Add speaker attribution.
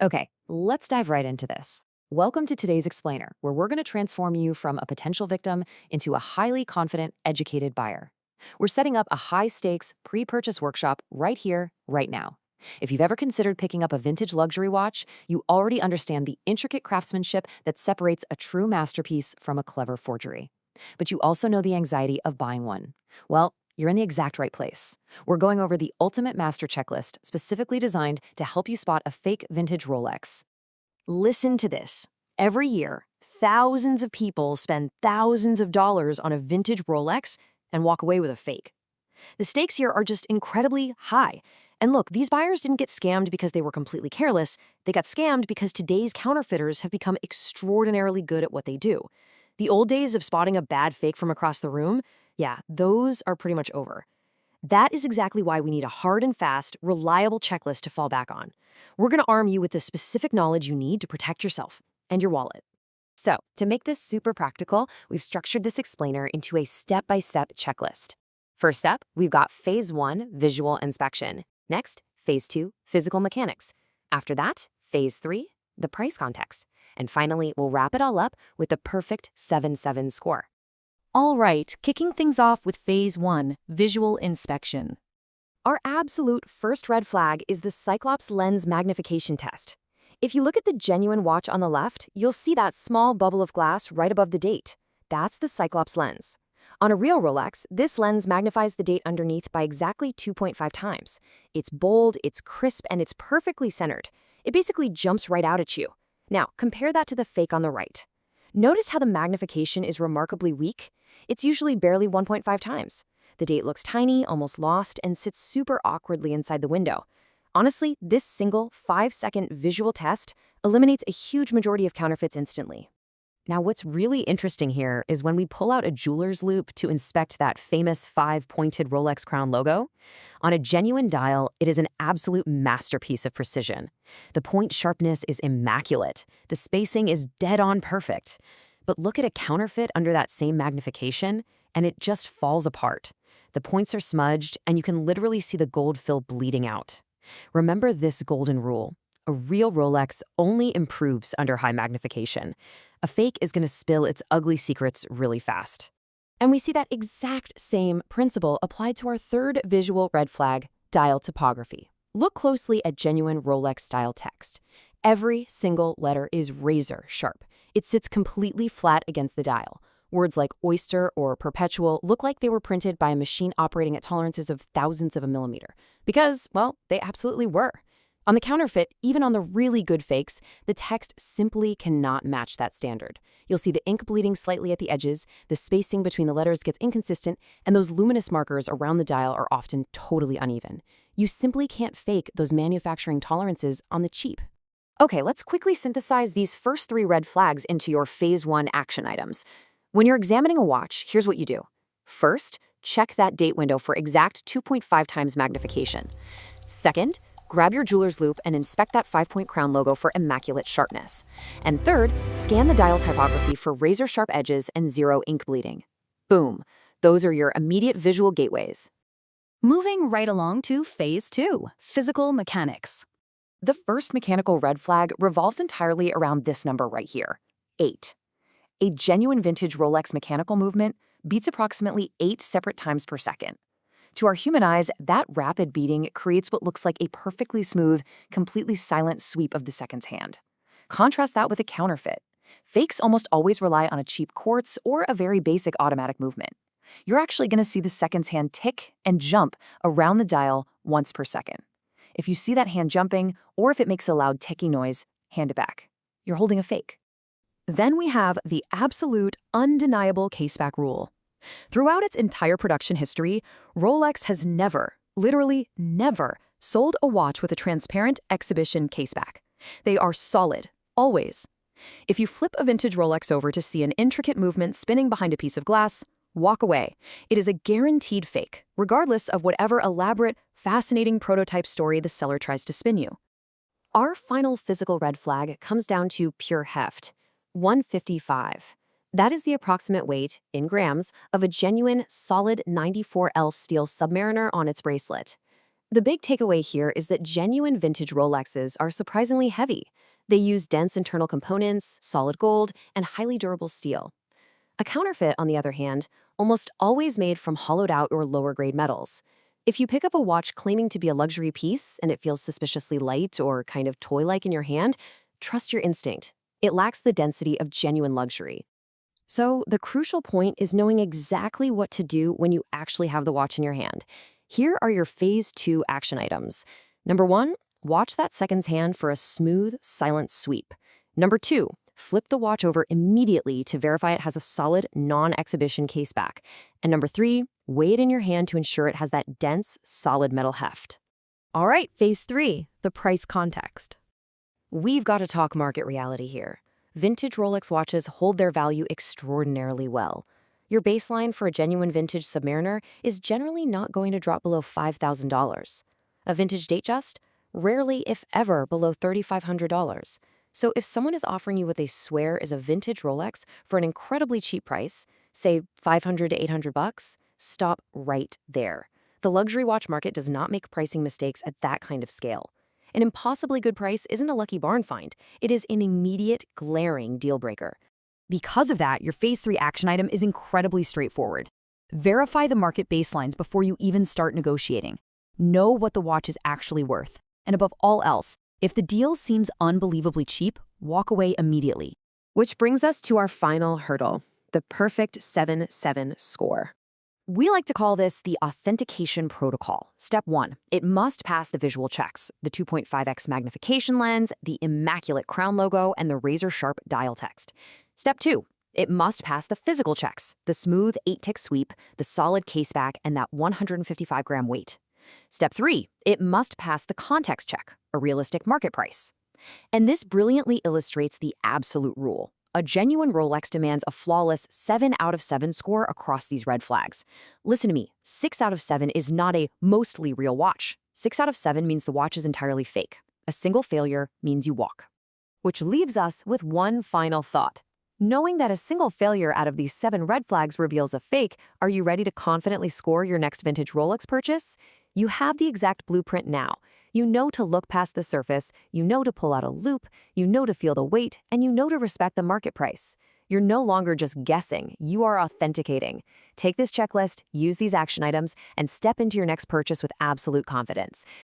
Speaker 1: Okay, let's dive right into this. Welcome to today's explainer, where we're going to transform you from a potential victim into a highly confident, educated buyer. We're setting up a high stakes pre purchase workshop right here, right now. If you've ever considered picking up a vintage luxury watch, you already understand the intricate craftsmanship that separates a true masterpiece from a clever forgery. But you also know the anxiety of buying one. Well, you're in the exact right place. We're going over the ultimate master checklist specifically designed to help you spot a fake vintage Rolex. Listen to this. Every year, thousands of people spend thousands of dollars on a vintage Rolex and walk away with a fake. The stakes here are just incredibly high. And look, these buyers didn't get scammed because they were completely careless. They got scammed because today's counterfeiters have become extraordinarily good at what they do. The old days of spotting a bad fake from across the room, yeah, those are pretty much over. That is exactly why we need a hard and fast, reliable checklist to fall back on. We're going to arm you with the specific knowledge you need to protect yourself and your wallet. So, to make this super practical, we've structured this explainer into a step-by-step checklist. First up, we've got Phase 1, visual inspection. Next, Phase 2, physical mechanics. After that, Phase 3, the price context. And finally, we'll wrap it all up with the perfect 7-7 score.
Speaker 2: All right, kicking things off with Phase 1, visual inspection.
Speaker 1: Our absolute first red flag is the Cyclops lens magnification test. If you look at the genuine watch on the left, you'll see that small bubble of glass right above the date. That's the Cyclops lens. On a real Rolex, this lens magnifies the date underneath by exactly 2.5 times. It's bold, it's crisp, and it's perfectly centered. It basically jumps right out at you. Now, compare that to the fake on the right. Notice how the magnification is remarkably weak? It's usually barely 1.5 times. The date looks tiny, almost lost, and sits super awkwardly inside the window. Honestly, this single 5-second visual test eliminates a huge majority of counterfeits instantly. Now, what's really interesting here is when we pull out a jeweler's loupe to inspect that famous 5-pointed Rolex crown logo. On a genuine dial, it is an absolute masterpiece of precision. The point sharpness is immaculate. The spacing is dead-on perfect. But look at a counterfeit under that same magnification, and it just falls apart. The points are smudged, and you can literally see the gold fill bleeding out. Remember this golden rule. A real Rolex only improves under high magnification. A fake is going to spill its ugly secrets really fast. And we see that exact same principle applied to our third visual red flag, dial typography. Look closely at genuine Rolex-style text. Every single letter is razor sharp. It sits completely flat against the dial. Words like oyster or perpetual look like they were printed by a machine operating at tolerances of thousandths of a millimeter. Because, well, they absolutely were. On the counterfeit, even on the really good fakes, the text simply cannot match that standard. You'll see the ink bleeding slightly at the edges, the spacing between the letters gets inconsistent, and those luminous markers around the dial are often totally uneven. You simply can't fake those manufacturing tolerances on the cheap. Okay, let's quickly synthesize these first 3 red flags into your Phase 1 action items. When you're examining a watch, here's what you do. First, check that date window for exact 2.5 times magnification. Second, grab your jeweler's loupe and inspect that 5-point crown logo for immaculate sharpness. And third, scan the dial typography for razor-sharp edges and zero ink bleeding. Boom. Those are your immediate visual gateways.
Speaker 2: Moving right along to Phase 2, physical mechanics.
Speaker 1: The first mechanical red flag revolves entirely around this number right here, 8. A genuine vintage Rolex mechanical movement beats approximately 8 separate times per second. To our human eyes, that rapid beating creates what looks like a perfectly smooth, completely silent sweep of the second's hand. Contrast that with a counterfeit. Fakes almost always rely on a cheap quartz or a very basic automatic movement. You're actually going to see the second's hand tick and jump around the dial once per second. If you see that hand jumping, or if it makes a loud ticking noise, hand it back. You're holding a fake. Then we have the absolute, undeniable caseback rule. Throughout its entire production history, Rolex has never, literally never, sold a watch with a transparent exhibition caseback. They are solid, always. If you flip a vintage Rolex over to see an intricate movement spinning behind a piece of glass, walk away. It is a guaranteed fake, regardless of whatever elaborate, fascinating prototype story the seller tries to spin you. Our final physical red flag comes down to pure heft, 155. That is the approximate weight, in grams, of a genuine, solid 94L steel Submariner on its bracelet. The big takeaway here is that genuine vintage Rolexes are surprisingly heavy. They use dense internal components, solid gold, and highly durable steel. A counterfeit, on the other hand, almost always made from hollowed out or lower grade metals. If you pick up a watch claiming to be a luxury piece and it feels suspiciously light or kind of toy-like in your hand, trust your instinct. It lacks the density of genuine luxury. So the crucial point is knowing exactly what to do when you actually have the watch in your hand. Here are your phase 2 action items. Number 1, watch that seconds hand for a smooth, silent sweep. Number 2, flip the watch over immediately to verify it has a solid, non-exhibition case back. And number 3, weigh it in your hand to ensure it has that dense, solid metal heft.
Speaker 3: All right, phase 3, the price context.
Speaker 1: We've got to talk market reality here. Vintage Rolex watches hold their value extraordinarily well. Your baseline for a genuine vintage Submariner is generally not going to drop below $5,000. A vintage Datejust? Rarely, if ever, below $3,500. So if someone is offering you what they swear is a vintage Rolex for an incredibly cheap price, say $500 to $800, stop right there. The luxury watch market does not make pricing mistakes at that kind of scale. An impossibly good price isn't a lucky barn find. It is an immediate, glaring deal breaker.
Speaker 3: Because of that, your phase 3 action item is incredibly straightforward. Verify the market baselines before you even start negotiating. Know what the watch is actually worth. And above all else, if the deal seems unbelievably cheap, walk away immediately.
Speaker 1: Which brings us to our final hurdle, the perfect 7-7 score. We like to call this the authentication protocol. Step 1, it must pass the visual checks, the 2.5x magnification lens, the immaculate crown logo, and the razor-sharp dial text. Step 2, it must pass the physical checks, the smooth 8-tick sweep, the solid caseback, and that 155-gram weight. Step 3, it must pass the context check, a realistic market price. And this brilliantly illustrates the absolute rule. A genuine Rolex demands a flawless 7 out of 7 score across these red flags. Listen to me, 6 out of 7 is not a mostly real watch. 6 out of 7 means the watch is entirely fake. A single failure means you walk. Which leaves us with one final thought. Knowing that a single failure out of these 7 red flags reveals a fake, are you ready to confidently score your next vintage Rolex purchase? You have the exact blueprint now. You know to look past the surface, you know to pull out a loop, you know to feel the weight, and you know to respect the market price. You're no longer just guessing, you are authenticating. Take this checklist, use these action items, and step into your next purchase with absolute confidence.